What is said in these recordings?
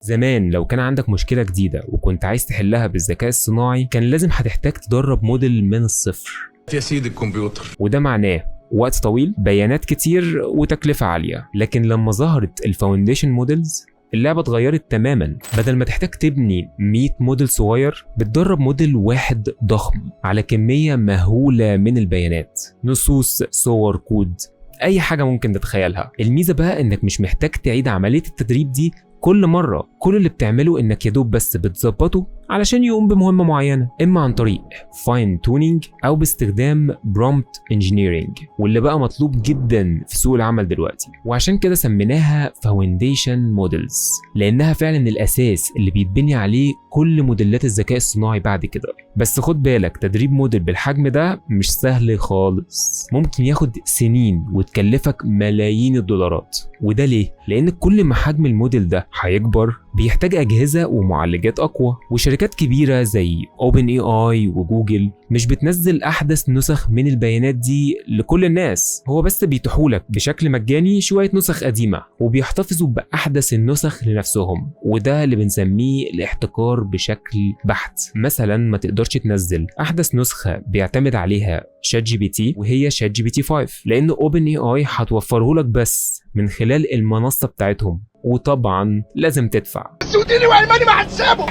زمان لو كان عندك مشكلة جديدة وكنت عايز تحلها بالذكاء الصناعي كان لازم هتحتاج تدرب موديل من الصفر يا سيدي الكمبيوتر، وده معناه وقت طويل، بيانات كتير، وتكلفة عالية. لكن لما ظهرت الفاونديشن موديلز اللعبة اتغيرت تماما. بدل ما تحتاج تبني 100 موديل صغير بتدرب موديل واحد ضخم على كمية مهولة من البيانات، نصوص، صور، كود، اي حاجة ممكن تتخيلها. الميزة بقى انك مش محتاج تعيد عملية التدريب دي كل مرة. كل اللي بتعمله انك يدوب بس بتظبطه علشان يقوم بمهمة معينة، اما عن طريق فاين تونينج او باستخدام برومبت انجينيرنج، واللي بقى مطلوب جدا في سوق العمل دلوقتي. وعشان كده سميناها فاونديشن موديلز، لانها فعلا الاساس اللي بيتبني عليه كل موديلات الذكاء الصناعي بعد كده. بس خد بالك، تدريب موديل بالحجم ده مش سهل خالص، ممكن ياخد سنين وتكلفك ملايين الدولارات. وده ليه؟ لان كل ما حجم الموديل ده هيكبر بيحتاج أجهزة ومعالجات أقوى، وشركات كبيرة زي OpenAI وجوجل مش بتنزل أحدث نسخ من البيانات دي لكل الناس، هو بس بيتيحولك بشكل مجاني شوية نسخ قديمة وبيحتفظوا بأحدث النسخ لنفسهم، وده اللي بنسميه الاحتكار بشكل بحت. مثلا ما تقدرش تنزل أحدث نسخة بيعتمد عليها شات جي بي تي وهي شات جي بي تي 5، لأن OpenAI هتوفره لك بس من خلال المنصة بتاعتهم، وطبعا لازم تدفع. سوديني والماني ما هتسابه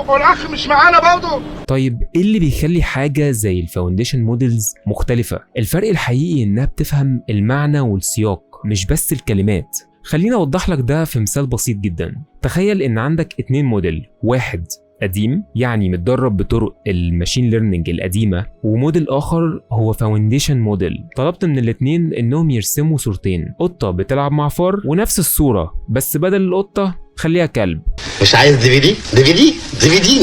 والاخ مش معانا برضه. طيب ايه اللي بيخلي حاجه زي الفاونديشن موديلز مختلفه؟ الفرق الحقيقي انها بتفهم المعنى والسياق مش بس الكلمات. خليني اوضح لك ده في مثال بسيط جدا. تخيل ان عندك 2 موديل، واحد قديم يعني متدرب بطرق الماشين ليرنينج القديمه، وموديل اخر هو فاونديشن موديل. طلبت من الاثنين انهم يرسموا صورتين، قطه بتلعب مع فار ونفس الصوره بس بدل القطه خليها كلب. مش عايز دي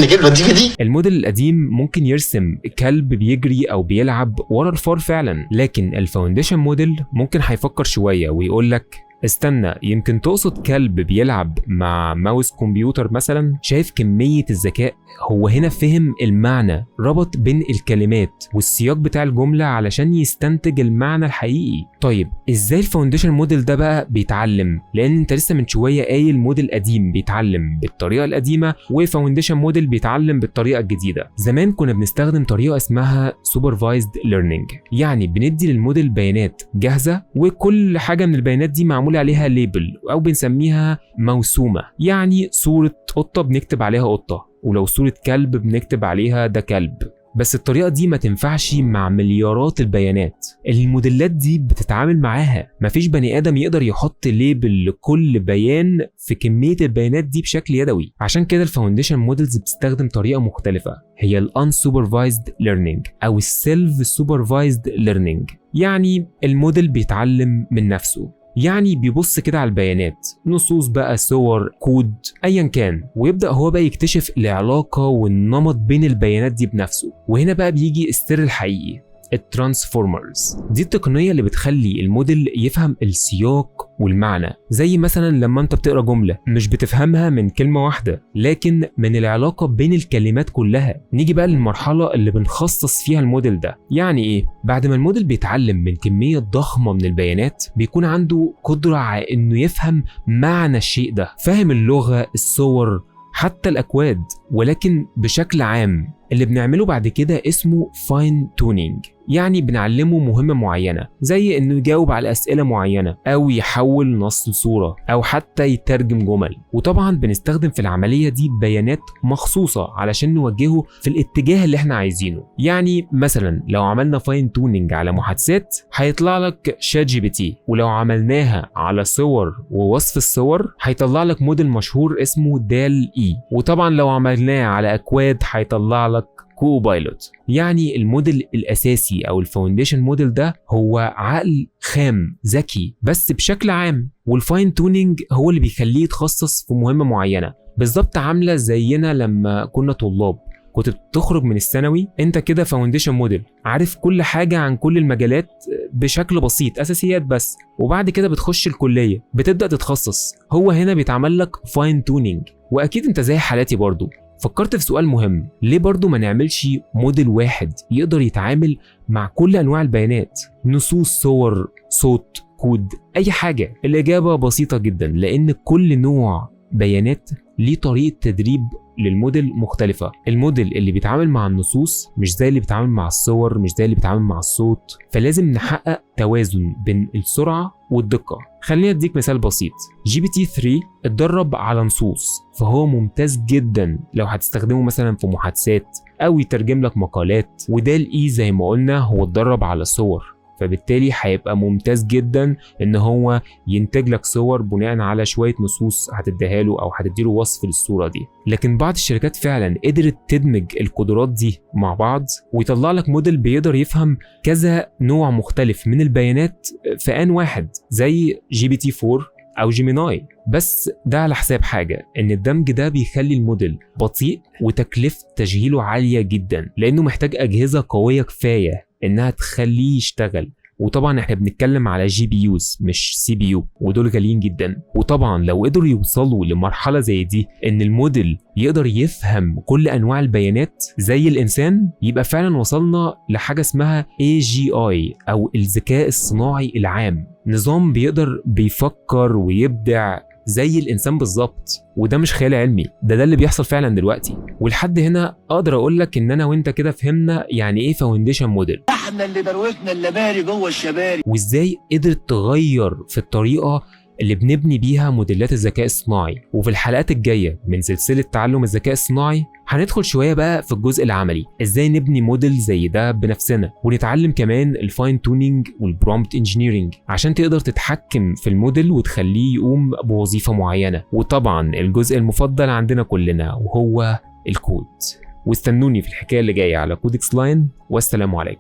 نجيب له دي. الموديل القديم ممكن يرسم كلب بيجري او بيلعب ورا الفار فعلا، لكن الفاونديشن موديل ممكن هيفكر شويه ويقول لك استنى، يمكن تقصد كلب بيلعب مع ماوس كمبيوتر مثلا. شايف كمية الذكاء؟ هو هنا فهم المعنى، ربط بين الكلمات والسياق بتاع الجملة علشان يستنتج المعنى الحقيقي. طيب ازاي الفاونديشن موديل ده بقى بيتعلم؟ لان انت لسه من شوية قايل موديل قديم بيتعلم بالطريقة القديمة وفاونديشن موديل بيتعلم بالطريقة الجديدة. زمان كنا بنستخدم طريقة اسمها supervised learning، يعني بندي للموديل بيانات جاهزة وكل حاجة من البيانات دي معمولة عليها ليبل او بنسميها موسومة. يعني صورة قطة بنكتب عليها قطة، ولو صورة كلب بنكتب عليها ده كلب. بس الطريقة دي ما تنفعش مع مليارات البيانات. الموديلات دي بتتعامل معاها، مفيش بني آدم يقدر يحط ليبل لكل بيان في كمية البيانات دي بشكل يدوي. عشان كده الفاونديشن موديلز بتستخدم طريقة مختلفة، هي الانسوبرفايزد ليرنينج او السيلف سوبرفايزد ليرنينج. يعني الموديل بيتعلم من نفسه، يعني بيبص كده على البيانات، نصوص بقى، صور، كود، ايا كان، ويبدأ هو بقى يكتشف العلاقة والنمط بين البيانات دي بنفسه. وهنا بقى بيجي السر الحقيقي، الترانسفورمرز. دي التقنية اللي بتخلي الموديل يفهم السياق والمعنى. زي مثلا لما انت بتقرا جملة مش بتفهمها من كلمة واحدة لكن من العلاقة بين الكلمات كلها. نيجي بقى للمرحلة اللي بنخصص فيها الموديل ده. يعني ايه؟ بعد ما الموديل بيتعلم من كمية ضخمة من البيانات بيكون عنده قدرة على انه يفهم معنى الشيء ده، فاهم اللغة، الصور، حتى الأكواد، ولكن بشكل عام. اللي بنعمله بعد كده اسمه فاين تونينج، يعني بنعلمه مهمة معينة زي انه يجاوب على أسئلة معينة او يحول نص لصورة او حتى يترجم جمل. وطبعا بنستخدم في العملية دي بيانات مخصوصة علشان نوجهه في الاتجاه اللي احنا عايزينه. يعني مثلا لو عملنا فاين تونينج على محادثات هيطلع لك شات جي بي تي، ولو عملناها على صور ووصف الصور هيطلع لك موديل مشهور اسمه دال اي، وطبعا لو عملناه على اكواد هيطلع لك كوبايلوت. يعني الموديل الاساسي او الفاونديشن موديل ده هو عقل خام ذكي بس بشكل عام، والفاين تونينج هو اللي بيخليه يتخصص في مهمة معينة. بالظبط عاملة زينا لما كنا طلاب، كنت بتخرج من الثانوي انت كده فاونديشن موديل، عارف كل حاجة عن كل المجالات بشكل بسيط، اساسيات بس، وبعد كده بتخش الكلية بتبدأ تتخصص. هو هنا بيتعمل لك فاين تونينج. واكيد انت زي حالاتي برضو فكرت في سؤال مهم، ليه برضو ما نعملش موديل واحد يقدر يتعامل مع كل انواع البيانات، نصوص، صور، صوت، كود، اي حاجة؟ الاجابة بسيطة جدا، لان كل نوع بيانات ليه طريقة تدريب للموديل مختلفة. الموديل اللي بيتعامل مع النصوص مش زي اللي بيتعامل مع الصور، مش زي اللي بيتعامل مع الصوت، فلازم نحقق توازن بين السرعة والدقة. خلينا اديك مثال بسيط. GPT-3 اتدرب على نصوص، فهو ممتاز جدا لو هتستخدمه مثلا في محادثات او يترجم لك مقالات. ودال-E زي ما قلنا هو اتدرب على صور، فبالتالي هيبقى ممتاز جدا ان هو ينتج لك صور بناء على شويه نصوص هتديها له او هتديله وصف للصوره دي. لكن بعض الشركات فعلا قدرت تدمج القدرات دي مع بعض ويطلع لك موديل بيقدر يفهم كذا نوع مختلف من البيانات في آن واحد، زي GPT-4 او جيميناي. بس ده على حساب حاجه، ان الدمج ده بيخلي الموديل بطيء وتكلفه تشغيله عاليه جدا، لانه محتاج اجهزه قويه كفايه انها تخليه يشتغل. وطبعا احنا بنتكلم على GPUs مش CPU، ودول غاليين جدا. وطبعا لو قدروا يوصلوا لمرحله زي دي ان الموديل يقدر يفهم كل انواع البيانات زي الانسان، يبقى فعلا وصلنا لحاجه اسمها AGI او الذكاء الصناعي العام، نظام بيقدر بيفكر ويبدع زي الانسان بالظبط. وده مش خيال علمي، ده اللي بيحصل فعلا دلوقتي. ولحد هنا اقدر اقول لك ان انا وانت كده فهمنا يعني ايه فاونديشن موديل، احنا اللي دروسنا اللباري جوه الشباري، وازاي قدرت تغير في الطريقه اللي بنبني بيها موديلات الذكاء الصناعي. وفي الحلقات الجايه من سلسله تعلم الذكاء الصناعي هندخل شويه بقى في الجزء العملي، ازاي نبني موديل زي ده بنفسنا، ونتعلم كمان الفاين تونينج والبرومبت انجينيرنج عشان تقدر تتحكم في الموديل وتخليه يقوم بوظيفه معينه. وطبعا الجزء المفضل عندنا كلنا وهو الكود. واستنوني في الحكايه اللي جايه على كودكس لاين، والسلام عليكم.